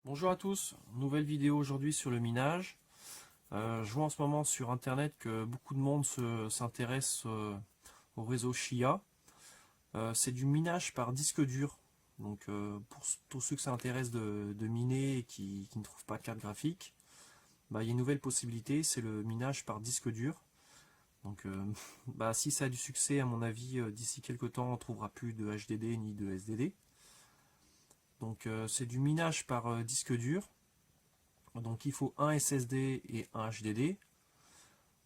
Bonjour à tous, nouvelle vidéo aujourd'hui sur le minage. Je vois en ce moment sur internet que beaucoup de monde s'intéresse au réseau Chia. C'est du minage par disque dur. Donc pour tous ceux que ça intéresse de miner et qui ne trouvent pas de carte graphique, il y a une nouvelle possibilité, c'est le minage par disque dur. Donc si ça a du succès, à mon avis, d'ici quelques temps, on ne trouvera plus de HDD ni de SDD. Donc c'est du minage par disque dur. Donc il faut un SSD et un HDD.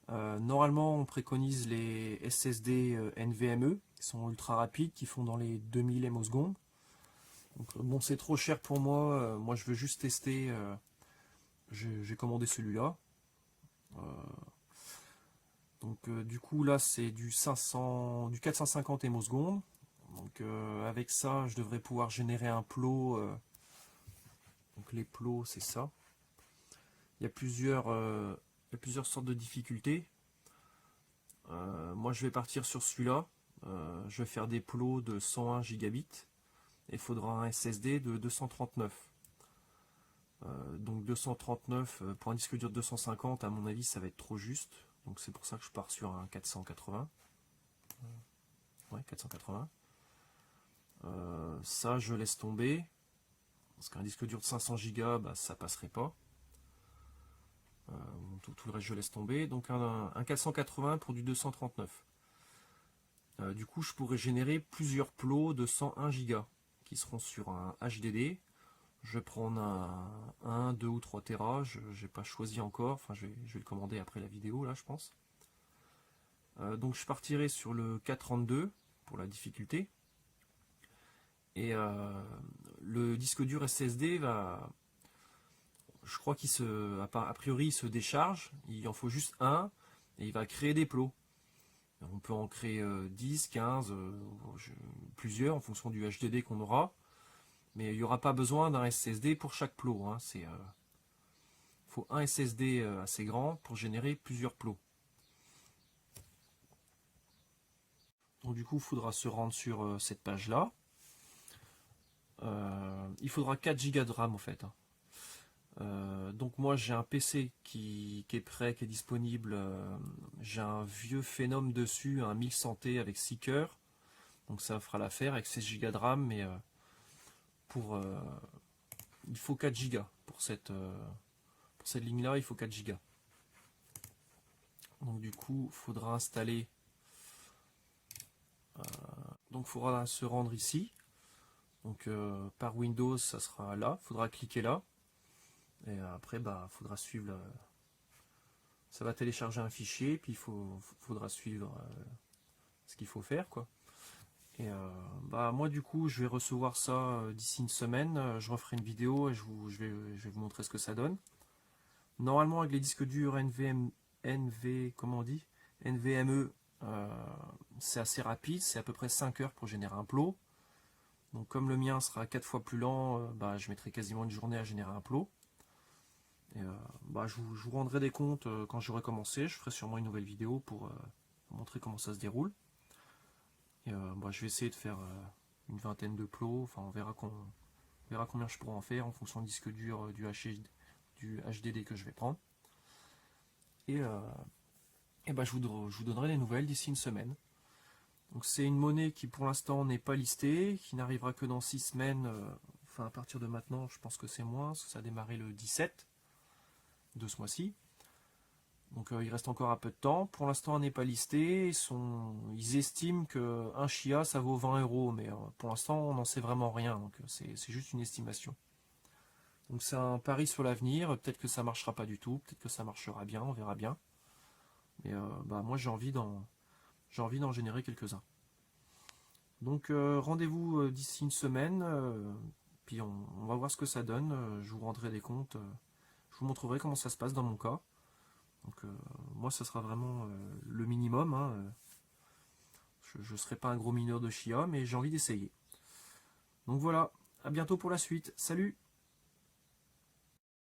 Normalement on préconise les SSD NVMe qui sont ultra rapides, qui font dans les 2000 ms. Donc bon, c'est trop cher pour moi. Moi je veux juste tester. J'ai commandé celui-là. Du coup là c'est du 450 ms. Donc avec ça je devrais pouvoir générer un plot. Donc les plots c'est ça. Il y a plusieurs sortes de difficultés. Moi je vais partir sur celui-là. Je vais faire des plots de 101 gigabits. Et il faudra un SSD de 239. Donc 239 pour un disque dur de 250, à mon avis ça va être trop juste. Donc c'est pour ça que je pars sur un 480. Ouais, 480. Ça je laisse tomber. Parce qu'un disque dur de 500 Go, ça passerait pas. Tout le reste je laisse tomber. Donc un 480 pour du 239. Du coup je pourrais générer plusieurs plots de 101 Go qui seront sur un HDD. Je vais prendre un 1, 2 ou 3 Tera, je n'ai pas choisi encore, enfin je vais le commander après la vidéo là je pense. Donc je partirai sur le 432 pour la difficulté. Et le disque dur SSD va, je crois a priori il se décharge, il en faut juste un et il va créer des plots. On peut en créer 10, 15, plusieurs en fonction du HDD qu'on aura. Mais il n'y aura pas besoin d'un SSD pour chaque plot. Il faut un SSD assez grand pour générer plusieurs plots. Donc du coup, il faudra se rendre sur cette page-là. Il faudra 4 Go de RAM en fait. Donc moi j'ai un PC qui est prêt, qui est disponible. J'ai un vieux Phenom dessus, un 1100T avec 6 cœurs. Donc ça fera l'affaire avec 16 Go de RAM, mais il faut 4 Go pour cette ligne là, il faut 4 Go. Donc du coup il faudra installer, donc il faudra se rendre ici. Donc par Windows ça sera là, il faudra cliquer là et après il faudra suivre ça va télécharger un fichier, puis il faudra suivre ce qu'il faut faire quoi. Et moi du coup je vais recevoir ça d'ici une semaine. Je referai une vidéo et je vais vous montrer ce que ça donne. Normalement avec les disques durs comment on dit, NVMe, c'est assez rapide, c'est à peu près 5 heures pour générer un plot. Donc comme le mien sera 4 fois plus lent, je mettrai quasiment une journée à générer un plot. Et je vous rendrai des comptes quand j'aurai commencé. Je ferai sûrement une nouvelle vidéo pour montrer comment ça se déroule. Et je vais essayer de faire une vingtaine de plots. Enfin, on verra combien je pourrai en faire en fonction du disque dur du HDD que je vais prendre. Et je vous donnerai des nouvelles d'ici une semaine. Donc c'est une monnaie qui pour l'instant n'est pas listée, qui n'arrivera que dans 6 semaines. Enfin à partir de maintenant, je pense que c'est moins, parce que ça a démarré le 17 de ce mois-ci. Donc il reste encore un peu de temps. Pour l'instant, elle n'est pas listée. Ils estiment qu'un Chia ça vaut 20 €, mais pour l'instant, on n'en sait vraiment rien. Donc c'est juste une estimation. Donc c'est un pari sur l'avenir. Peut-être que ça marchera pas du tout, peut-être que ça marchera bien, on verra bien. Mais moi j'ai envie d'en générer quelques-uns. Donc rendez-vous d'ici une semaine. Puis on va voir ce que ça donne. Je vous rendrai des comptes. Je vous montrerai comment ça se passe dans mon cas. Donc moi ça sera vraiment le minimum. Je ne serai pas un gros mineur de Chia, mais j'ai envie d'essayer. Donc voilà, à bientôt pour la suite. Salut!